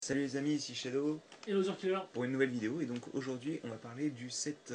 Salut les amis, ici Shadow Hello Zerkiller. pour une nouvelle vidéo. Et donc aujourd'hui on va parler du set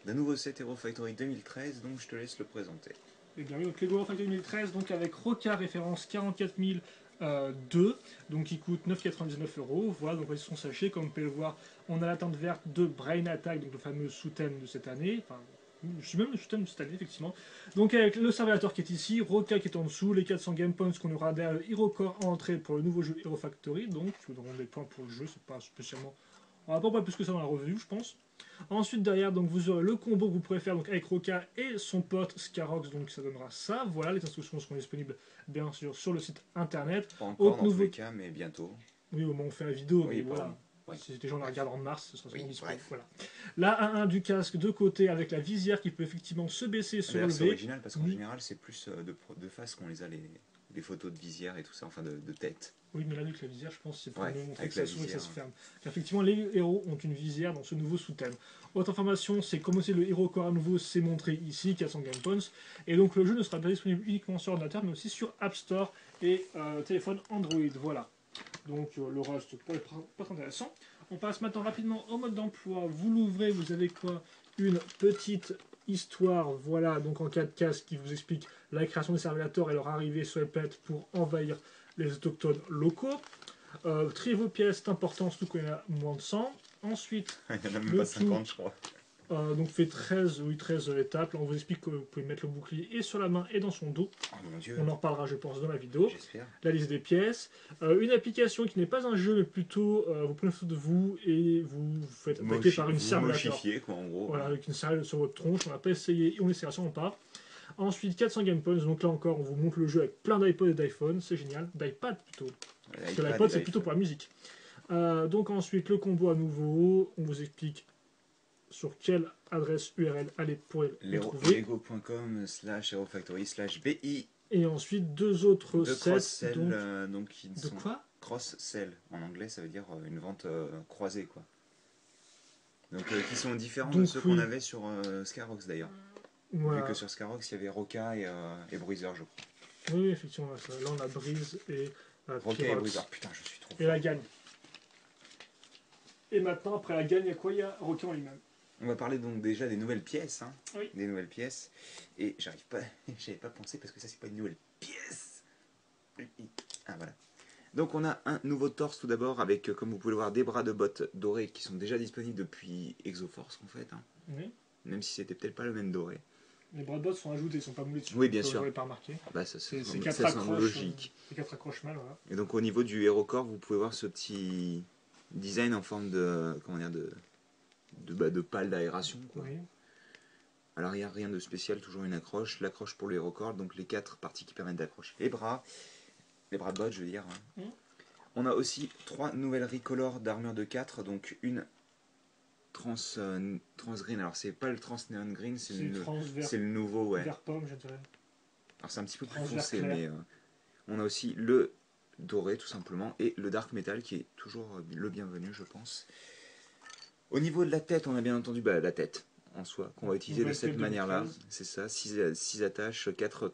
d'un nouveau set Hero Factory 2013, donc je te laisse le présenter. Et bien oui, donc Lego Factory 2013, donc avec Roca référence 44002, donc qui coûte 9,99 €. Voilà, donc voici son sachet, comme vous pouvez le voir, on a la teinte verte de Brain Attack, donc le fameux sous-thème de cette année, enfin, je suis même le sous-thème de cette année, effectivement. Donc avec le Servilator qui est ici, Roca qui est en dessous, les 400 Game Points qu'on aura derrière le Hero Core en entrée pour le nouveau jeu Hero Factory, donc nous aurons des points pour le jeu, c'est pas spécialement... On va pas parler plus que ça dans la review, je pense. Ensuite, derrière, donc, vous aurez le combo que vous pourrez faire donc, avec Roca et son pote Scarox, donc ça donnera ça. Voilà, les instructions seront disponibles bien sûr sur le site internet. Pas encore Autre dans tous nouveau... les cas, mais bientôt. Oui, au moment où on fait la vidéo, mais Oui, pardon. voilà. Oui. Si les gens la Bref. regardent en mars, ce sera sûrement Oui, dispo. bref. Voilà. La 1-1 du casque de côté avec la visière qui peut effectivement se baisser, se D'ailleurs c'est relever. original parce qu'en général c'est plus de face qu'on les a les photos de visière et tout ça, enfin de tête. Oui, mais là, avec la visière, je pense que c'est pour Ouais, nous montrer avec que la ça s'ouvre et que ça visière. se ferme. Car effectivement, les héros ont une visière dans ce nouveau sous-thème. Autre information, c'est comme aussi le héros corps à nouveau, c'est montré ici, 400 Game Points. Et donc le jeu ne sera pas disponible uniquement sur ordinateur, mais aussi sur App Store et téléphone Android. Voilà. Donc le reste, pas très intéressant. On passe maintenant rapidement au mode d'emploi. Vous l'ouvrez, vous avez quoi? Une petite histoire, voilà, donc en 4 cases qui vous explique la création des servilateurs et leur arrivée sur les planètes pour envahir les autochtones locaux. Triez vos pièces, c'est important, surtout quand il y en a moins de 100. Ensuite, Il n'y en a même le pas tout 50 je crois. donc fait 13, oui, 13 étapes. Là, on vous explique que vous pouvez mettre le bouclier et sur la main et dans son dos. Oh mon dieu, On en reparlera, je pense, dans la vidéo. j'espère. La liste des pièces. Une application qui n'est pas un jeu, mais plutôt vous prenez une photo de vous et vous faites attaquer par une Vous Servilator. mochifiez quoi en gros. Voilà, avec une serviette sur votre tronche. On n'a pas essayé et on essaiera sûrement pas. Ensuite, 400 Game Points. Donc là encore, on vous montre le jeu avec plein d'iPod et d'iPhone. C'est génial. d'iPad plutôt. Parce que l'iPod, c'est plutôt pour la musique. Donc ensuite, le combo à nouveau. On vous explique sur quelle adresse URL aller pour les trouver. Lego.com/herofactory/bi. Et ensuite, deux autres De sets. cross-sell, donc qui De sont quoi? cross-sell. En anglais, ça veut dire une vente croisée, quoi. Donc, qui sont différents de Donc ceux qu'on oui, avait sur Scarox d'ailleurs. Vu que voilà. sur Scarox, il y avait Roca et Bruiser, je crois. Oui, effectivement, là on a Breeze et Roca et Bruiser, Pyrox. putain, je suis trop Et fort. la gagne. Et maintenant, après la gagne, il y a quoi? Il y a Rocky en lui-même. On va parler donc déjà des nouvelles pièces, hein. Oui. Des nouvelles pièces. Et j'arrive pas, j'avais pas pensé parce que ça, c'est pas une nouvelle pièce. Ah, voilà. Donc on a un nouveau torse tout d'abord avec, comme vous pouvez le voir, des bras de bottes dorés qui sont déjà disponibles depuis Exoforce en fait, hein. Oui. Même si c'était peut-être pas le même doré. Les bras de bottes sont ajoutés, ils sont pas moulés dessus. Oui, bien Vous sûr. l'avez pas remarqué. Ah bah, ça C'est ça semble logique. c'est 4 accroches mal, voilà. Et donc au niveau du HeroCore, vous pouvez voir ce petit design en forme de, comment dire, de pale d'aération, quoi. Oui. À l'arrière, rien de spécial, toujours une accroche. L'accroche pour le HeroCore, donc les 4 parties qui permettent d'accrocher les bras de bottes, je veux dire, hein. On a aussi 3 nouvelles recolors d'armure de 4, donc une trans green. Alors c'est pas le trans neon green, c'est le nouveau, ouais. Vert pomme, je dirais. Alors c'est un petit peu plus Trans vert foncé, clair. mais on a aussi le doré tout simplement et le dark metal qui est toujours le bienvenu, je pense. Au niveau de la tête, on a bien entendu la tête en soi qu'on va utiliser de cette manière-là. C'est ça, 6 attaches, 4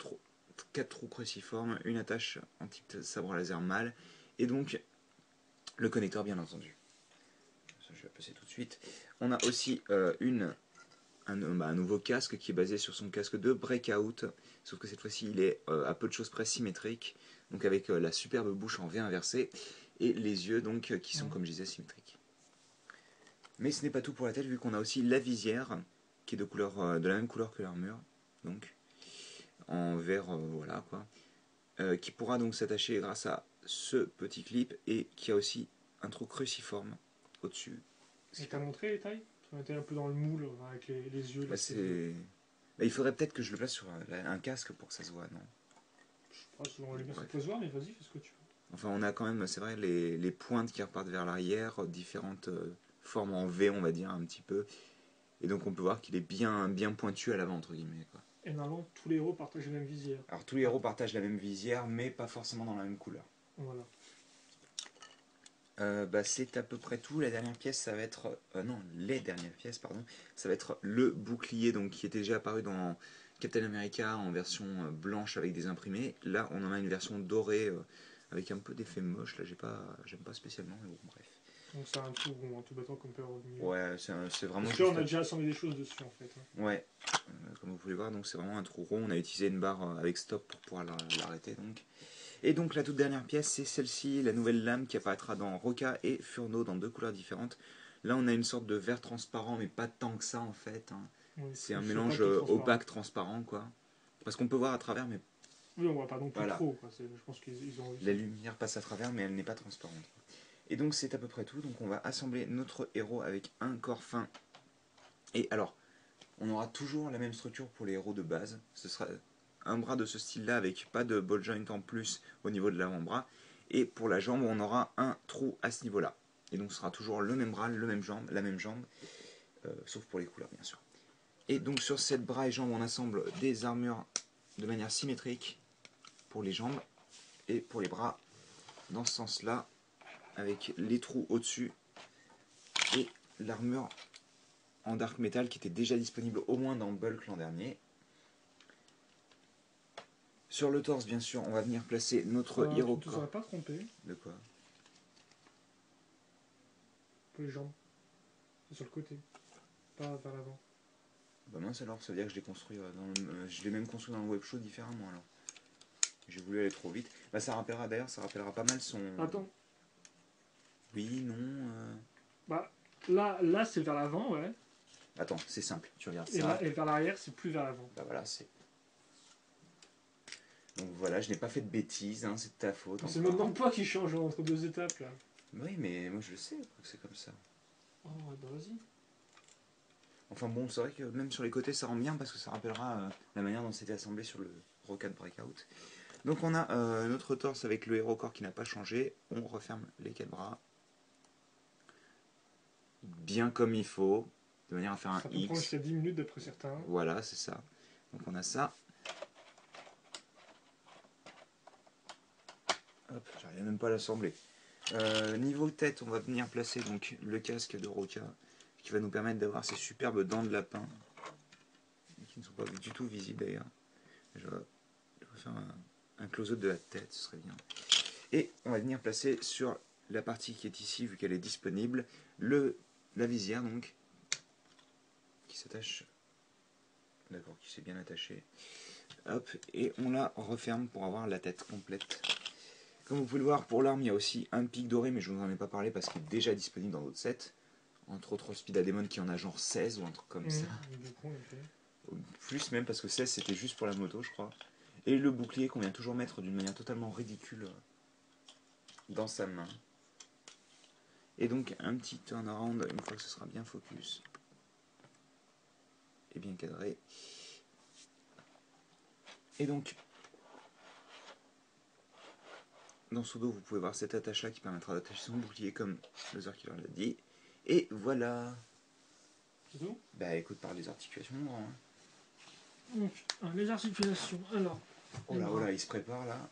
trous cruciformes, une attache en type sabre laser mâle et donc le connecteur bien entendu. Ça, je vais passer tout de suite. On a aussi un nouveau casque qui est basé sur son casque de Breakout, sauf que cette fois-ci il est à peu de choses près symétrique, donc avec la superbe bouche en V inversé et les yeux donc qui sont comme je disais symétriques. Mais ce n'est pas tout pour la tête, vu qu'on a aussi la visière qui est de la même couleur que l'armure, donc en vert, voilà quoi, qui pourra donc s'attacher grâce à ce petit clip et qui a aussi un trou cruciforme au-dessus. Et t'as montré les tailles? On était un peu dans le moule avec les yeux. Bah, il faudrait peut-être que je le place sur un casque pour que ça se voit, non? Je sais pas, selon les lumière ça peut se voir, mais vas-y, fais ce que tu veux. Enfin, on a quand même, c'est vrai, les pointes qui repartent vers l'arrière, différentes formes en V, on va dire, un petit peu. Et donc on peut voir qu'il est bien pointu à l'avant, entre guillemets, quoi. Et normalement, tous les héros partagent la même visière. Alors tous les héros partagent la même visière, mais pas forcément dans la même couleur. Voilà. Bah, c'est à peu près tout. La dernière pièce, ça va être... non, les dernières pièces, pardon. Ça va être le bouclier, donc, qui était déjà apparu dans Captain America en version blanche avec des imprimés. Là, on en a une version dorée avec un peu d'effet moche. Là, j'aime pas spécialement, mais bon, bref. Donc c'est un tout bâton qu'on peut revenir. Ouais, c'est vraiment. Parce que là, on a déjà assemblé des choses dessus en fait. Ouais, comme vous pouvez voir, donc c'est vraiment un trou rond. On a utilisé une barre avec stop pour pouvoir l'arrêter. Donc. Et donc la toute dernière pièce, c'est celle-ci, la nouvelle lame qui apparaîtra dans Roca et Furno dans 2 couleurs différentes. Là, on a une sorte de vert transparent, mais pas tant que ça en fait. Hein. Oui, c'est un mélange opaque transparent, quoi. Parce qu'on peut voir à travers, mais. Oui, on voit pas non plus trop. Quoi. Je pense qu'ils ont. La lumière passe à travers, mais elle n'est pas transparente. Et donc c'est à peu près tout. Donc on va assembler notre héros avec un corps fin. Et alors, on aura toujours la même structure pour les héros de base. Ce sera un bras de ce style-là avec pas de ball joint en plus au niveau de l'avant-bras. Et pour la jambe, on aura un trou à ce niveau-là. Et donc ce sera toujours le même bras, la même jambe, sauf pour les couleurs bien sûr. Et donc sur cette bras et jambes, on assemble des armures de manière symétrique pour les jambes et pour les bras dans ce sens-là, avec les trous au-dessus et l'armure en dark metal qui était déjà disponible au moins dans Bulk l'an dernier. Sur le torse, bien sûr, on va venir placer notre hero. Tu ne t'aurais pas trompé. De quoi? Pour les jambes. C'est sur le côté, pas vers l'avant. Bah mince alors, ça veut dire que je l'ai construit je l'ai même construit dans le web show différemment alors. J'ai voulu aller trop vite. Bah ça rappellera d'ailleurs, ça rappellera pas mal son. Attends. Oui, non. Bah là c'est vers l'avant, ouais. Attends, c'est simple, tu regardes et ça. Là, et vers l'arrière, c'est plus vers l'avant. Bah voilà, c'est. Donc voilà, je n'ai pas fait de bêtises, hein, c'est de ta faute. C'est le mode d'emploi qui change entre 2 étapes là. Oui, mais moi je le sais que c'est comme ça. Oh ouais, bah vas-y. Enfin bon, c'est vrai que même sur les côtés ça rend bien parce que ça rappellera la manière dont c'était assemblé sur le Rocket Breakout. Donc on a notre torse avec le héros corps qui n'a pas changé. On referme les 4 bras. Bien comme il faut, de manière à faire un ça peut X. prendre jusqu'à 10 minutes d'après certains. Voilà, c'est ça. Donc on a ça. Hop, j'arrive même pas à l'assembler. Niveau tête, on va venir placer donc le casque de Roca qui va nous permettre d'avoir ces superbes dents de lapin qui ne sont pas du tout visibles d'ailleurs. Je vais faire un close-up de la tête, ce serait bien. Et on va venir placer sur la partie qui est ici, vu qu'elle est disponible, la visière donc qui s'attache. D'accord, qui s'est bien attaché. Hop, et on la referme pour avoir la tête complète. Comme vous pouvez le voir, pour l'arme, il y a aussi un pic doré, mais je ne vous en ai pas parlé parce qu'il est déjà disponible dans d'autres sets. Entre autres, Speed Demon qui en a genre 16 ou un truc comme ça. Plus même, parce que 16 c'était juste pour la moto, je crois. Et le bouclier qu'on vient toujours mettre d'une manière totalement ridicule dans sa main. Et donc un petit turnaround une fois que ce sera bien focus. Et bien cadré. Et donc, dans ce dos, vous pouvez voir cette attache-là qui permettra d'attacher son bouclier comme le Zerkiller l'a dit. Et voilà. C'est tout ? Bah écoute, par les articulations, hein. Donc, les articulations, alors... Oh là, il se prépare là.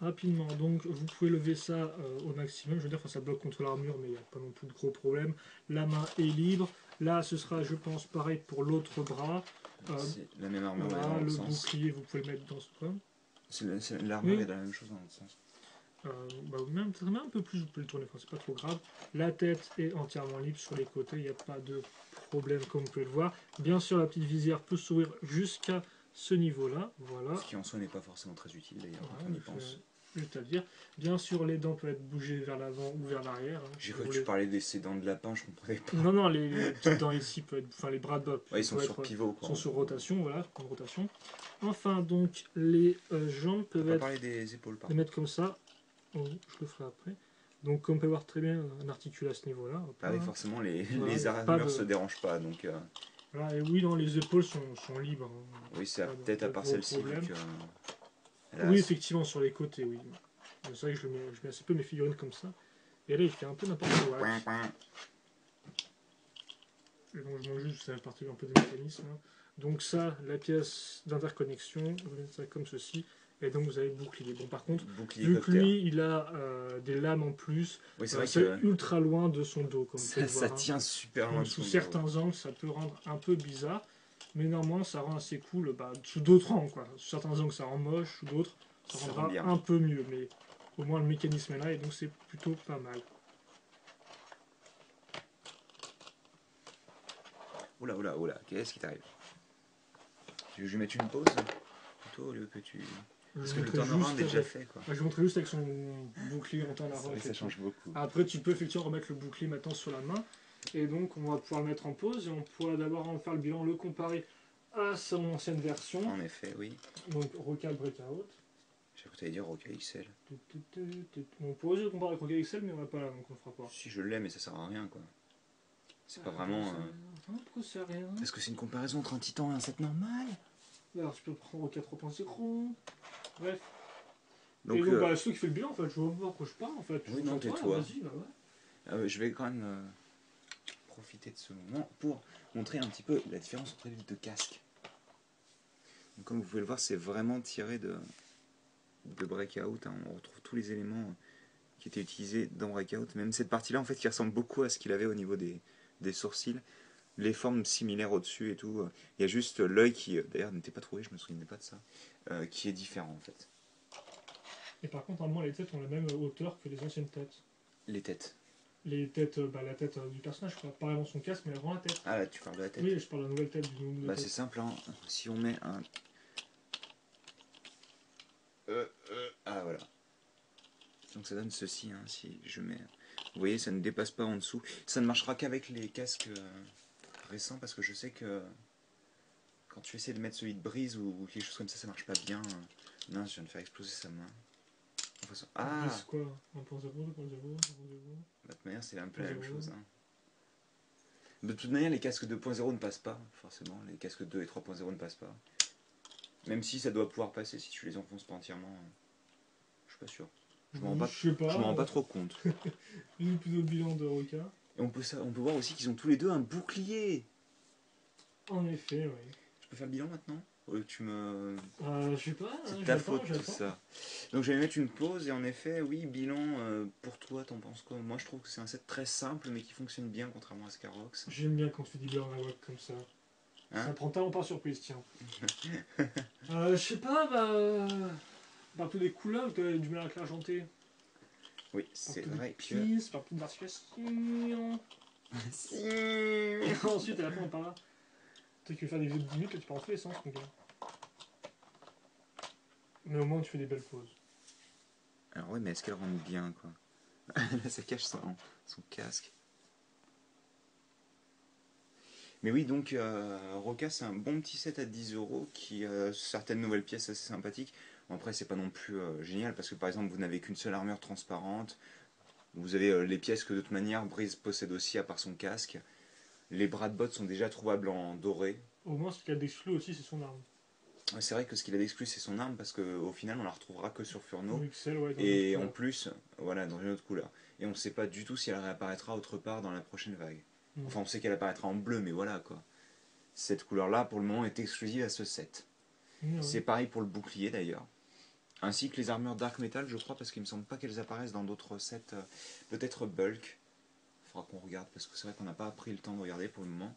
Rapidement, donc vous pouvez lever ça au maximum, je veux dire, ça bloque contre l'armure, mais il n'y a pas non plus de gros problème. La main est libre. Là, ce sera, je pense, pareil pour l'autre bras. C'est la même armure, voilà, dans le sens. bouclier, vous pouvez le mettre dans ce coin. L'armure est dans la même chose dans l'autre sens. Même un peu plus, vous pouvez le tourner, enfin, c'est pas trop grave. La tête est entièrement libre sur les côtés, il n'y a pas de problème comme vous pouvez le voir. Bien sûr, la petite visière peut s'ouvrir jusqu'à ce niveau-là, voilà. Ce qui en soi n'est pas forcément très utile d'ailleurs, quand on y pense. Juste à dire. Bien sûr, les dents peuvent être bougées vers l'avant ou vers l'arrière. Hein, j'ai cru que tu parlais de ces dents de lapin, je comprenais pas. Non, les petites dents ici peuvent être, enfin les bras de bas, ils sont sur pivot, quoi. Sont sur rotation, voilà, en rotation. Enfin, donc les jambes peuvent être. Parler des épaules, les mettre comme ça. Oh, je le ferai après. Donc, comme on peut voir très bien, un articule à ce niveau-là. Ah oui, forcément, les armures se dérangent pas, donc. Voilà, et oui, non, les épaules sont libres. Hein. Oui, c'est peut-être à part celle-ci. Oui, effectivement, sur les côtés, oui. C'est vrai que je mets assez peu mes figurines comme ça. Et là, il fait un peu n'importe quoi. Et donc, je montre juste, ça fait partie un peu des mécanismes. Hein. Donc ça, la pièce d'interconnexion, vous mettez ça comme ceci. Et donc, vous avez le bouclier. Bon, par contre, vu que lui, il a des lames en plus, oui, c'est ultra loin de son dos. Comme ça tient super loin de son dos. Sous certains angles, ça peut rendre un peu bizarre. Mais normalement, ça rend assez cool sous d'autres angles. Quoi. Sous certains angles, ça rend moche. Sous d'autres, ça rendra un peu mieux. Mais Au moins le mécanisme est là et donc c'est plutôt pas mal. Oula, oula, oula, qu'est-ce qui t'arrive? Je vais mettre une pause plutôt au lieu que tu. Parce que le turnaround est déjà fait, quoi. Je vais montrer juste avec son bouclier en turnaround. Ça change beaucoup. Après, tu peux effectivement remettre le bouclier maintenant sur la main. Et donc, on va pouvoir le mettre en pause. Et on pourra d'abord en faire le bilan, le comparer à son ancienne version. En effet, oui. Donc, Roca Breakout. J'ai cru que t'allais dire Roca XL. On pourrait aussi le comparer avec Roca XL, mais on l'a pas là, donc on le fera pas. Si je l'ai, mais ça sert à rien, quoi. C'est pas vraiment. Pourquoi ça sert à rien? Parce que c'est une comparaison entre un Titan et un set normal. Alors, tu peux prendre Roca 3.0. Bref. Donc, et donc, c'est toi qui fais le bilan en fait. Je vois pas pourquoi je parle en fait. Oui, non, tais-toi. Vas-y, bah ouais. Je vais quand même profiter de ce moment pour montrer un petit peu la différence entre les deux casques. Donc, comme vous pouvez le voir, c'est vraiment tiré de Breakout. Hein. On retrouve tous les éléments qui étaient utilisés dans Breakout. Même cette partie-là, en fait, qui ressemble beaucoup à ce qu'il avait au niveau des sourcils. Les formes similaires au-dessus et tout. Il y a juste l'œil qui, d'ailleurs, n'était pas trouvé, je me souvenais pas de ça, qui est différent en fait. Et par contre, normalement, les têtes ont la même hauteur que les anciennes têtes. Les têtes. Les têtes, la tête du personnage, quoi. Pas vraiment son casque, mais vraiment la tête. Ah là, tu parles de la tête. Oui, je parle de la nouvelle tête du nouveau. Bah, c'est simple, hein. Si on met un. Ah, voilà. Donc ça donne ceci, hein, si je mets. Vous voyez, ça ne dépasse pas en dessous. Ça ne marchera qu'avec les casques récents, parce que je sais que quand tu essaies de mettre celui de brise ou quelque chose comme ça marche pas bien. Non, je viens de faire exploser sa main. Ah, c'est quoi 1.0, 2.0, 1.0. De toute manière, c'est un peu la même chose. Hein. De toute manière, les casques 2.0 ne passent pas, forcément. Les casques 2 et 3.0 ne passent pas. Même si ça doit pouvoir passer si tu les enfonces pas entièrement. Je suis pas sûr. Je m'en rends pas trop compte. Une plus de bilan de Roca. Et on peut voir aussi qu'ils ont tous les deux un bouclier. En effet, oui. Je peux faire le bilan maintenant? Tu me. Je sais pas. C'est ta faute tout ça. Donc je vais mettre une pause et en effet, oui, bilan pour toi, t'en penses quoi? Moi je trouve que c'est un set très simple mais qui fonctionne bien contrairement à Scarox. J'aime bien quand tu dis bilan à la web comme ça. Hein? Ça prend tellement par surprise, tiens. Je sais pas, partout des couleurs, tu as du mal avec l'argenté. Oui, c'est vrai que. Partout d'articulation. Si. Et ensuite, à la fin, on parle là. Toi qui veux faire des vidéos de 10 minutes, là, tu pars en tous les sens, mon gars. Mais au moins, tu fais des belles pauses. Alors, ouais, mais est-ce qu'elle rentre bien, quoi? Là, ça cache son casque. Mais oui, donc, Roca, c'est un bon petit set à 10€ qui a certaines nouvelles pièces assez sympathiques. Bon, après, c'est pas non plus génial parce que par exemple, vous n'avez qu'une seule armure transparente. Vous avez les pièces que de toute manière Breeze possède aussi à part son casque. Les bras de bottes sont déjà trouvables en doré. Au moins, ce qu'il a d'exclu aussi, c'est son arme. C'est vrai que ce qu'il a d'exclu, c'est son arme parce qu'au final, on la retrouvera que sur Furno. XL, ouais, et en plus, voilà, dans une autre couleur. Et on ne sait pas du tout si elle réapparaîtra autre part dans la prochaine vague. Enfin, on sait qu'elle apparaîtra en bleu, mais voilà quoi. Cette couleur-là, pour le moment, est exclusive à ce set. C'est pareil pour le bouclier d'ailleurs. Ainsi que les armures Dark Metal, je crois, parce qu'il me semble pas qu'elles apparaissent dans d'autres sets. Peut-être Bulk. Il faudra qu'on regarde, parce que c'est vrai qu'on n'a pas pris le temps de regarder pour le moment.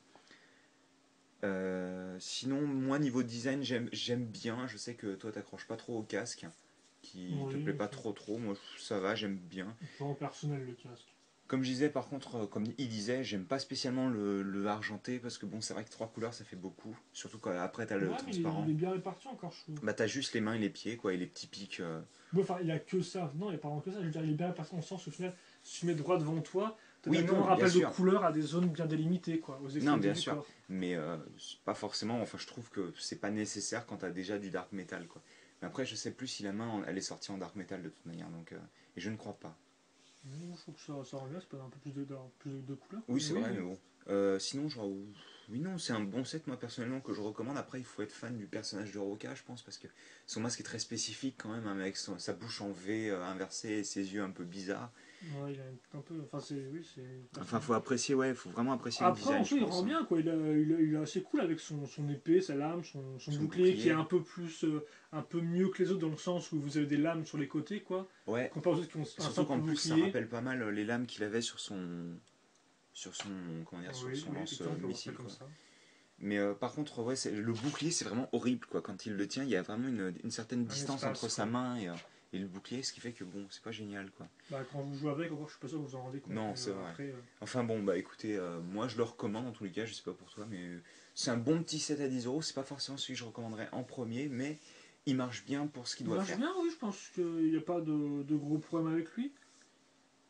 Sinon, moi, niveau design, j'aime bien. Je sais que toi, t'accroches pas trop au casque, qui te plaît pas trop. Moi, ça va, j'aime bien. C'est vraiment personnel, le casque. Comme je disais, par contre, comme il disait, j'aime pas spécialement le argenté parce que bon, c'est vrai que 3 couleurs ça fait beaucoup. Surtout quand après t'as le transparent. Il est bien réparti encore, je trouve. Bah, t'as juste les mains et les pieds, quoi, et les petits pics. Enfin, il a que ça. Non, il n'y a pas vraiment que ça. Je veux dire, il est bien réparti en sens au final, si tu mets droit devant toi, t'as un rappel de couleur à des zones bien délimitées, quoi. Aux non, bien sûr. Corps. Mais pas forcément. Enfin, je trouve que c'est pas nécessaire quand t'as déjà du dark metal, quoi. Mais après, je sais plus si la main elle est sortie en dark metal de toute manière, donc et je ne crois pas. Je trouve que ça rend bien, c'est pas un peu plus de couleurs. Oui, c'est vrai, mais bon. Sinon, oui, non, c'est un bon set, moi, personnellement, que je recommande. Après, il faut être fan du personnage de Roca, je pense, parce que son masque est très spécifique, quand même, avec sa bouche en V inversée et ses yeux un peu bizarres. Ouais, il a un peu... Enfin, Enfin, faut apprécier, faut vraiment apprécier le design. Après, en fait, il rend bien, quoi. Il est assez cool avec son épée, sa lame, son bouclier, qui est un peu plus... un peu mieux que les autres, dans le sens où vous avez des lames sur les côtés, quoi. Ouais. Comparé aux autres qui ont surtout qu'en plus, ça rappelle pas mal les lames qu'il avait sur son comment dire, sur son lance-missile, quoi. Mais par contre, ouais, le bouclier, c'est vraiment horrible, quoi. Quand il le tient, il y a vraiment une certaine distance entre sa main et le bouclier, ce qui fait que bon, c'est pas génial quoi. Bah, quand vous jouez avec, encore, je suis pas sûr que vous en rendez compte. Non, Mais, c'est vrai. après, Enfin bon, bah écoutez, moi je le recommande en tous les cas, je sais pas pour toi, mais c'est un bon petit set à 10 euros. C'est pas forcément celui que je recommanderais en premier, mais il marche bien pour ce qu'il il doit marche faire. bien, oui, je pense qu'il n'y a pas de gros problème avec lui.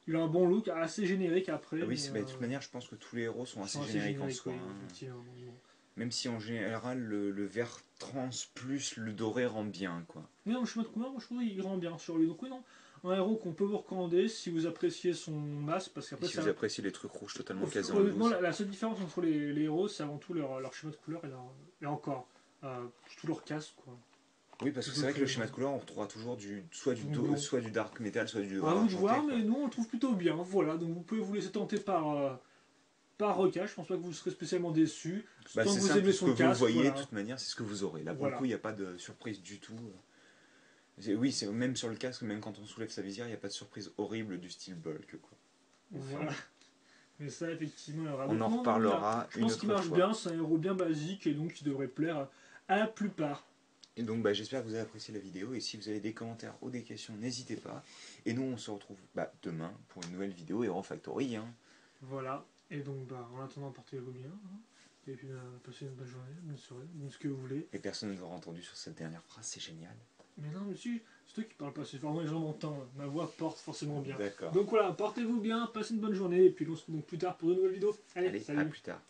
Il a un bon look, assez générique après. Ah oui, Mais, bah, de toute manière, je pense que tous les héros sont ils assez sont assez génériques en génériques, soi, oui, hein. effectivement. Bon. Même si en général le vert trans plus le doré rend bien quoi. Mais non, le chemin de couleur, moi je trouve qu'il rend bien sur lui. Donc, oui, non. Un héros qu'on peut vous recommander si vous appréciez son masque, parce Et qu'après, si ça. vous appréciez les trucs rouges totalement casés en Honnêtement, loose. la seule différence entre les héros, c'est avant tout leur schéma de couleur et encore. Surtout leur casque, quoi. Oui, parce que Les c'est vrai autres que le schéma de éléments. couleur, on retrouvera toujours soit Donc, soit du dark metal, soit du à doré vous de argenté voir, quoi. mais nous on le trouve plutôt bien. Voilà, donc vous pouvez vous laisser tenter par Roca. Je pense pas que vous serez spécialement déçu. Bah, Tant que c'est vous simple, aimez ce son que vous casque, voyez, de voilà. toute manière, c'est ce que vous aurez. Là, pour le Voilà. coup, il n'y a pas de surprise du tout. Oui, c'est même sur le casque, même quand on soulève sa visière, il n'y a pas de surprise horrible du style bulk. Quoi. Voilà. Mais ça, effectivement, il y aura On en d'autres. Non, reparlera je une pense qu'il autre marche fois. bien. C'est un héros bien basique et donc qui devrait plaire à la plupart. Et donc, bah, j'espère que vous avez apprécié la vidéo. Et si vous avez des commentaires ou des questions, n'hésitez pas. Et nous, on se retrouve demain pour une nouvelle vidéo Hero Factory. Hein. Voilà. Et donc, en attendant, portez-vous bien. Hein. Et puis, passez une bonne journée, une bonne soirée, ce que vous voulez. Et personne ne vous aura entendu sur cette dernière phrase, c'est génial. Mais non, monsieur, c'est toi qui parles pas, c'est vraiment les gens m'entendent. Ma voix porte forcément bien. D'accord. Donc voilà, portez-vous bien, passez une bonne journée, et puis on se retrouve donc plus tard pour de nouvelles vidéos. Allez, Allez, à salut. plus tard.